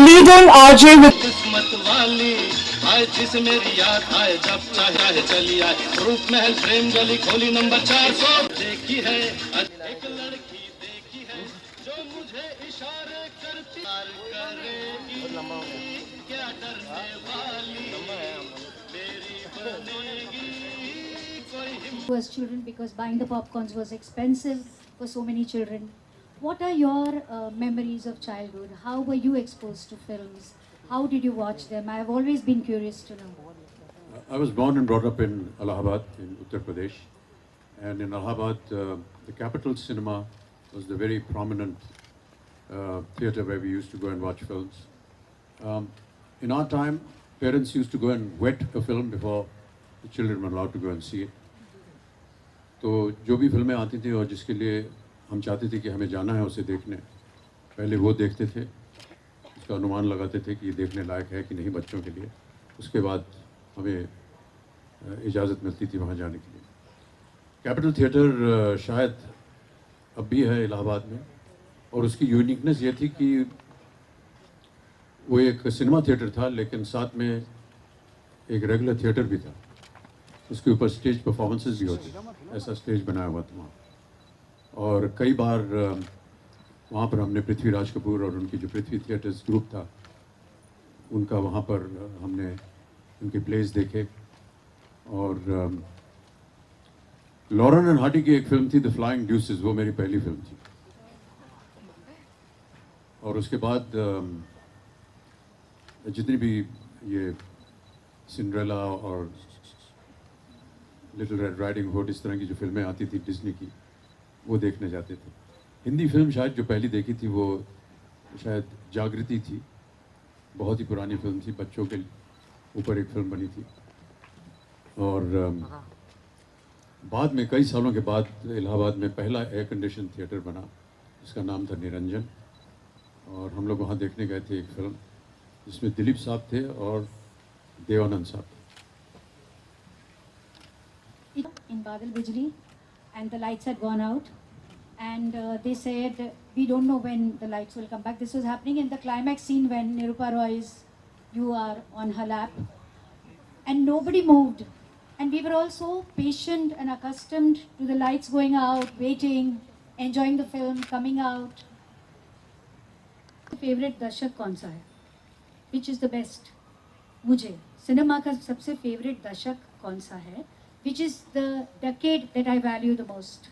leading RJ with किस्मत वाली आए जिसे मेरी याद आए जब चाहे चली आए रूप महल प्रेम गली खोली नंबर 400 देखी है एक लड़की देखी है जो मुझे इशारे करती करेगी क्या डरने वाली मेरी बनेगी कोई was children because buying the popcorns was expensive for so many children. What are your memories of childhood? How were you exposed to films? How did you watch them? I have always been curious to know. I was born and brought up in Allahabad in Uttar Pradesh, and in Allahabad the Capital Cinema was the very prominent theatre where we used to go and watch films. In our time, parents used to go and wet a film before the children were allowed to go and see it. तो जो भी फिल्में आती थी और जिसके लिए हम चाहते थे कि हमें जाना है उसे देखने, पहले वो देखते थे, उसका अनुमान लगाते थे कि ये देखने लायक है कि नहीं बच्चों के लिए, उसके बाद हमें इजाज़त मिलती थी वहाँ जाने के लिए। कैपिटल थिएटर शायद अब भी है इलाहाबाद में, और उसकी यूनिकनेस ये थी कि वो एक सिनेमा थिएटर था लेकिन साथ में एक रेगुलर थिएटर भी था, उसके ऊपर स्टेज परफॉर्मेंसेस भी होती, ऐसा स्टेज बनाया हुआ था वहाँ। और कई बार वहाँ पर हमने पृथ्वीराज कपूर और उनकी जो पृथ्वी थिएटर्स ग्रुप था उनका वहाँ पर हमने उनके प्लेस देखे। और लॉरेन एंड हार्डी की एक फिल्म थी द फ्लाइंग ड्यूसेस, वो मेरी पहली फिल्म थी। और उसके बाद जितनी भी ये सिंड्रेला और लिटिल रेड राइडिंग हुड इस तरह की जो फिल्में आती थी डिज्नी की, वो देखने जाते थे। हिंदी फिल्म शायद जो पहली देखी थी वो शायद जागृति थी, बहुत ही पुरानी फिल्म थी, बच्चों के ऊपर एक फिल्म बनी थी। और बाद में कई सालों के बाद इलाहाबाद में पहला एयर कंडीशन थिएटर बना जिसका नाम था निरंजन, और हम लोग वहाँ देखने गए थे एक फिल्म जिसमें दिलीप साहब थे और देवानंद साहब। In Badal Bijli, and the lights had gone out, and they said we don't know when the lights will come back. This was happening in the climax scene when Nirupa Roy's you are on her lap, and nobody moved, and we were all so patient and accustomed to the lights going out, waiting, enjoying the film, coming out. Favorite दशक कौन सा है? Which is the best? मुझे cinema का सबसे favourite दशक कौन सा है? Which is the decade that I value the most?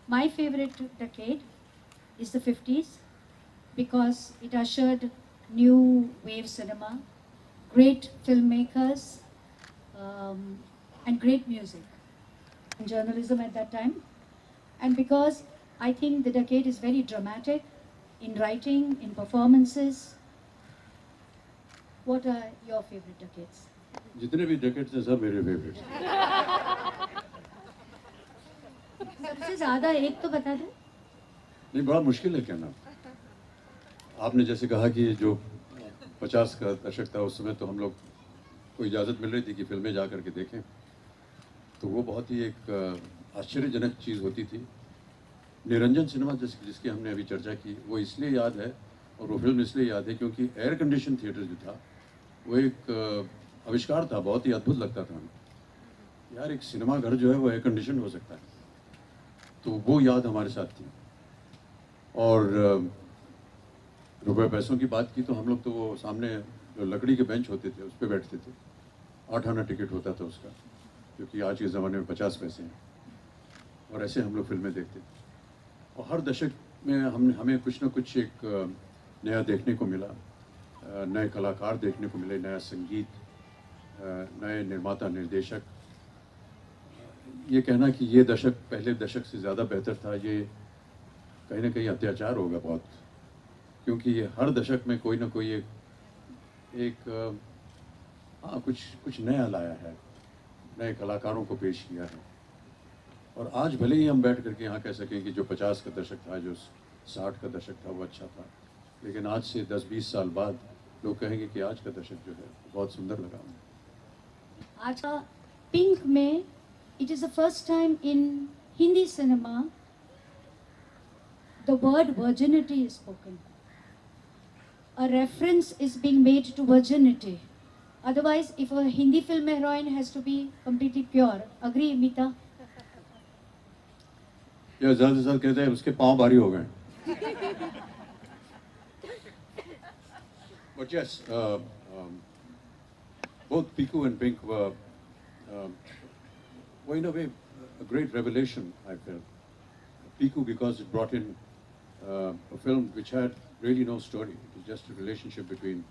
My favorite decade is the 50s because it ushered new wave cinema, great filmmakers, and great music and journalism at that time. And because I think the decade is very dramatic in writing, in performances. What are your favorite decades? जितने भी decades हैं सब मेरे favourite. सबसे ज़्यादा एक तो बता दो। नहीं, बड़ा मुश्किल है कहना। आपने जैसे कहा कि जो 50 का दशक था उस समय तो हम लोग को इजाज़त मिल रही थी कि फिल्में जा कर के देखें, तो वो बहुत ही एक आश्चर्यजनक चीज़ होती थी। निरंजन सिनेमा जिसकी हमने अभी चर्चा की वो इसलिए याद है, और वो फिल्म इसलिए याद है क्योंकि एयर कंडीशन थिएटर जो था वो एक आविष्कार था, बहुत ही अद्भुत लगता था हमें। यार एक सिनेमा घर जो है वो एयर कंडीशन हो सकता है, तो वो याद हमारे साथ थी। और रुपए पैसों की बात की तो हम लोग तो वो सामने जो लकड़ी के बेंच होते थे उस पर बैठते थे, 8 आना टिकट होता था उसका, क्योंकि आज के ज़माने में 50 पैसे हैं, और ऐसे हम लोग फिल्में देखते थे। और हर दशक में हमें कुछ ना कुछ एक नया देखने को मिला, नए कलाकार देखने को मिले, नया संगीत, नए निर्माता निर्देशक। ये कहना कि ये दशक पहले दशक से ज़्यादा बेहतर था, ये कहीं ना कहीं अत्याचार होगा बहुत, क्योंकि ये हर दशक में कोई ना कोई एक कुछ नया लाया है, नए कलाकारों को पेश किया है। और आज भले ही हम बैठ करके यहाँ कह सकें कि जो 50 का दशक था, जो 60 का दशक था वो अच्छा था, लेकिन आज से 10-20 साल बाद लोग कहेंगे कि आज का दशक जो है बहुत सुंदर लगा हमें। आज का पिंक में it is the first time in Hindi cinema the word virginity is spoken. a reference is being made to virginity. Otherwise, if a Hindi film heroine has to be completely pure. Agree, Mita? या ज़्यादा से ज़्यादा कहते हैं उसके पाँव भारी हो गए. But yes, both Piku and Pink were in a way a great revelation, I felt. Piku because it brought in a film which had really no story. It was just a relationship between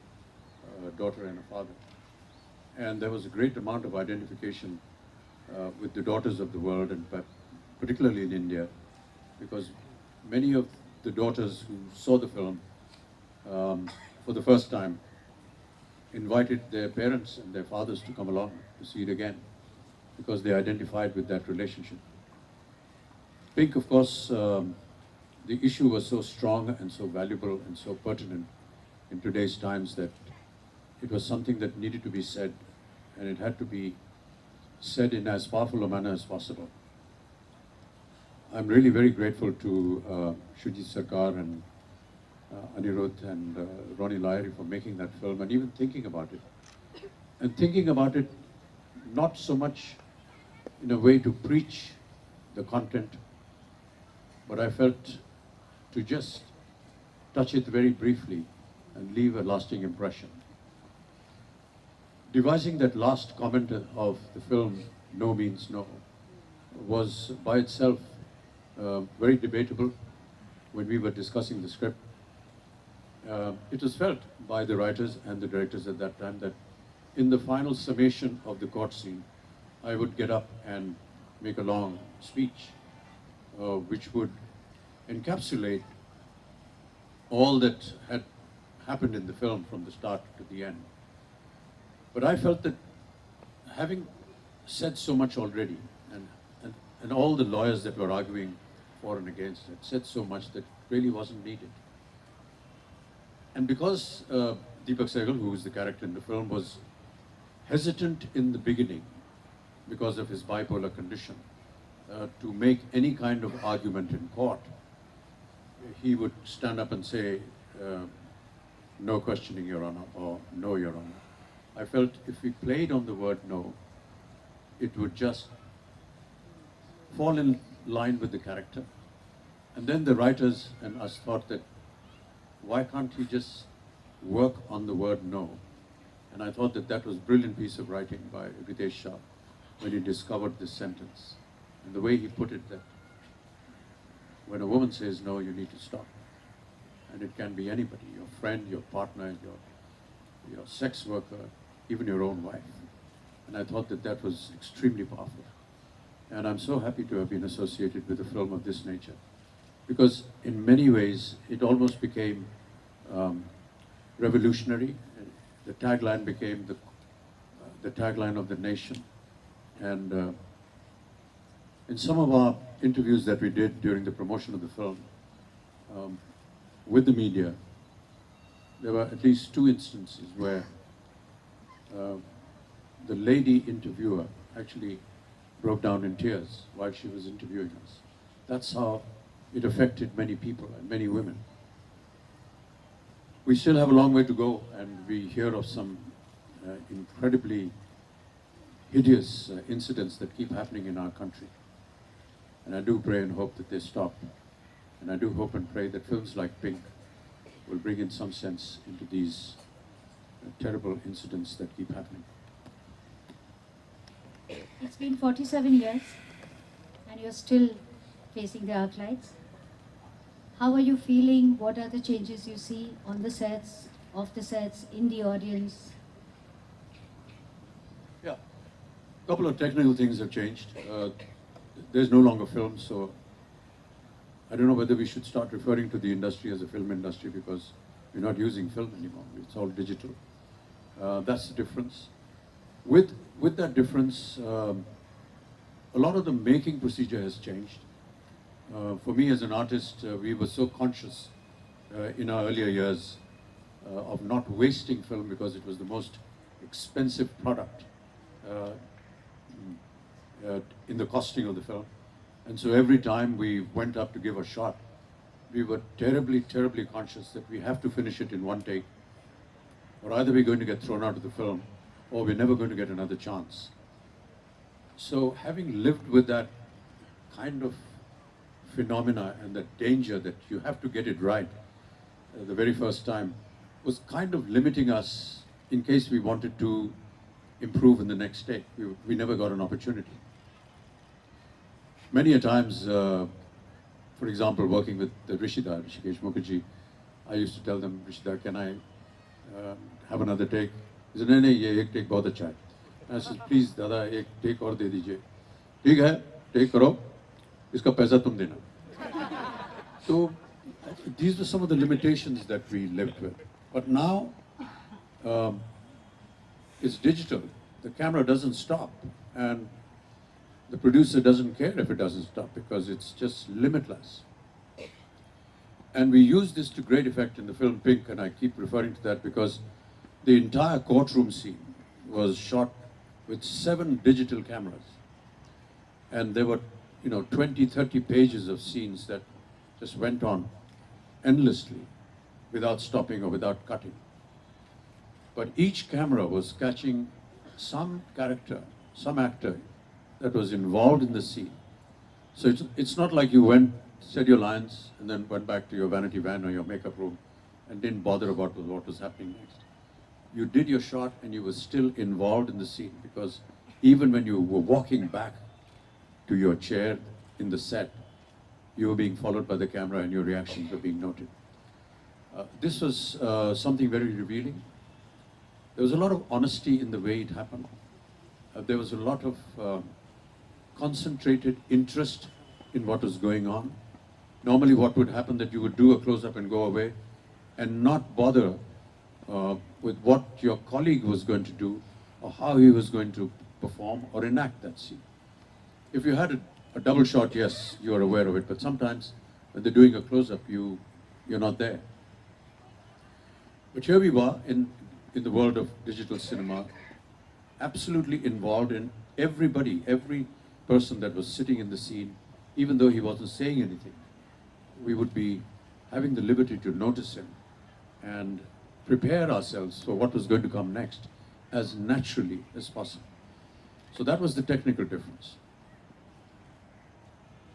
a daughter and a father. And there was a great amount of identification with the daughters of the world, and particularly in India, because many of the daughters who saw the film for the first time invited their parents and their fathers to come along to see it again, because they identified with that relationship. Pink, of course, the issue was so strong and so valuable and so pertinent in today's times that it was something that needed to be said, and it had to be said in as powerful a manner as possible. I'm really very grateful to Shujit Sarkar and Anirudh and Ronnie Lahiri for making that film and even thinking about it. And thinking about it not so much in a way to preach the content, but I felt to just touch it very briefly and leave a lasting impression. Devising that last comment of the film, No Means No, was by itself very debatable when we were discussing the script. It was felt by the writers and the directors at that time that in the final summation of the court scene, I would get up and make a long speech, which would encapsulate all that had happened in the film from the start to the end. But I felt that having said so much already, and all the lawyers that were arguing for and against it said so much that really wasn't needed. And because Deepak Sehgal, who was the character in the film, was hesitant in the beginning because of his bipolar condition to make any kind of argument in court, he would stand up and say, no questioning, Your Honor, or no, Your Honor. I felt if we played on the word no, it would just fall in line with the character. And then the writers and us thought that, why can't he just work on the word no? And I thought that that was a brilliant piece of writing by Ritesh Shah when he discovered this sentence. And the way he put it, that when a woman says no, you need to stop. And it can be anybody, your friend, your partner, your sex worker, even your own wife. And I thought that that was extremely powerful. And I'm so happy to have been associated with a film of this nature, because in many ways it almost became revolutionary. The tagline became the tagline of the nation. And in some of our interviews that we did during the promotion of the film with the media, there were at least 2 instances where the lady interviewer actually broke down in tears while she was interviewing us. That's how it affected many people and many women. We still have a long way to go, and we hear of some incredibly hideous incidents that keep happening in our country. And I do pray and hope that they stop. And I do hope and pray that films like Pink will bring in some sense into these terrible incidents that keep happening. It's been 47 years and you're still facing the arc lights. How are you feeling? What are the changes you see on the sets, off the sets, in the audience? Yeah, a couple of technical things have changed. There's no longer film, so I don't know whether we should start referring to the industry as a film industry, because we're not using film anymore. It's all digital. That's the difference. With that difference, a lot of the making procedure has changed. For me as an artist, we were so conscious in our earlier years of not wasting film, because it was the most expensive product in the costing of the film. And so every time we went up to give a shot, we were terribly, terribly conscious that we have to finish it in one take, or either we're going to get thrown out of the film, or we're never going to get another chance. So having lived with that kind of phenomena and the danger that you have to get it right the very first time was kind of limiting us in case we wanted to improve in the next take. We never got an opportunity. Many a times, for example, working with Rishikesh Mukherjee, I used to tell them, Rishida, can I have another take? He said, no, ye ek take bahut acha hai. And I said, please, Dada, ek take aur de dijiye. ठीक है, take करो, इसका पैसा तुम देना. So these were some of the limitations that we lived with. But now it's digital. The camera doesn't stop, and the producer doesn't care if it doesn't stop because it's just limitless. And we use this to great effect in the film Pink, and I keep referring to that because the entire courtroom scene was shot with 7 digital cameras. And there were, 20, 30 pages of scenes that just went on endlessly without stopping or without cutting. But each camera was catching some character, some actor that was involved in the scene. So it's not like you went, said your lines, and then went back to your vanity van or your makeup room and didn't bother about what was happening next. You did your shot and you were still involved in the scene, because even when you were walking back to your chair in the set, you were being followed by the camera and your reactions were being noted. This was something very revealing. There was a lot of honesty in the way it happened. There was a lot of concentrated interest in what was going on. Normally what would happen that you would do a close-up and go away and not bother with what your colleague was going to do or how he was going to perform or enact that scene. If you had a double shot, yes, you are aware of it, but sometimes when they're doing a close-up, you're not there. But here we were in the world of digital cinema, absolutely involved in everybody, every person that was sitting in the scene, even though he wasn't saying anything. We would be having the liberty to notice him and prepare ourselves for what was going to come next as naturally as possible. So that was the technical difference.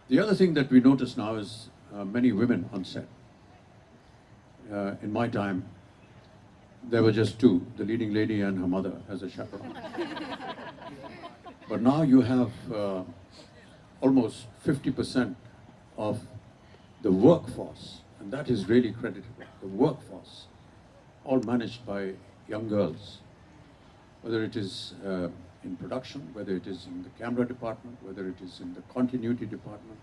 The other thing that we notice now is many women on set. In my time, there were just 2, the leading lady and her mother as a chaperone. But now you have almost 50% of the workforce, and that is really creditable, the workforce, all managed by young girls, whether it is in production, whether it is in the camera department, whether it is in the continuity department.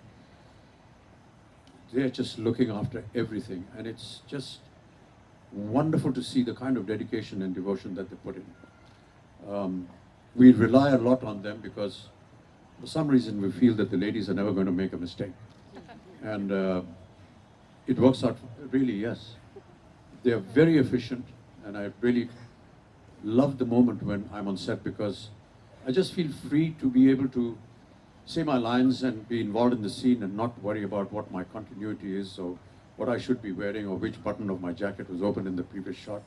They're just looking after everything, and it's just wonderful to see the kind of dedication and devotion that they put in. We rely a lot on them because for some reason we feel that the ladies are never going to make a mistake. And it works out really, yes. They are very efficient, and I really love the moment when I'm on set because I just feel free to be able to say my lines and be involved in the scene and not worry about what my continuity is or what I should be wearing or which button of my jacket was open in the previous shot.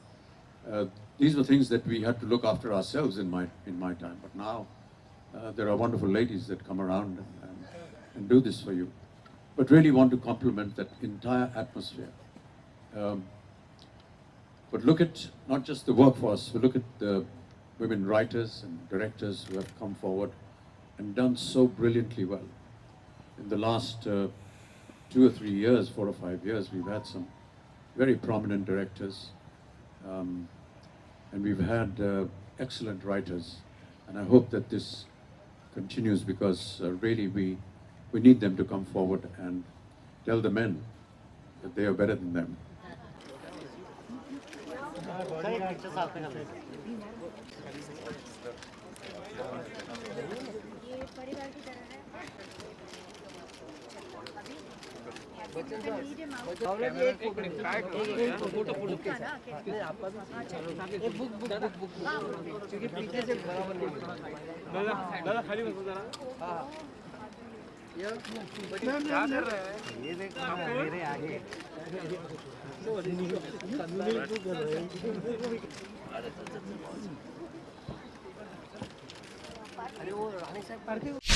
These were things that we had to look after ourselves in my time. But now there are wonderful ladies that come around and do this for you. But really want to compliment that entire atmosphere. But look at not just the workforce, but look at the women writers and directors who have come forward and done so brilliantly well. In the last 2 or 3 years, 4 or 5 years, we've had some very prominent directors, and we've had excellent writers. And I hope that this continues because really we need them to come forward and tell the men that they are better than them. क्या कर रहे हैं? ये देख मेरे आगे अरे वो रानी साहब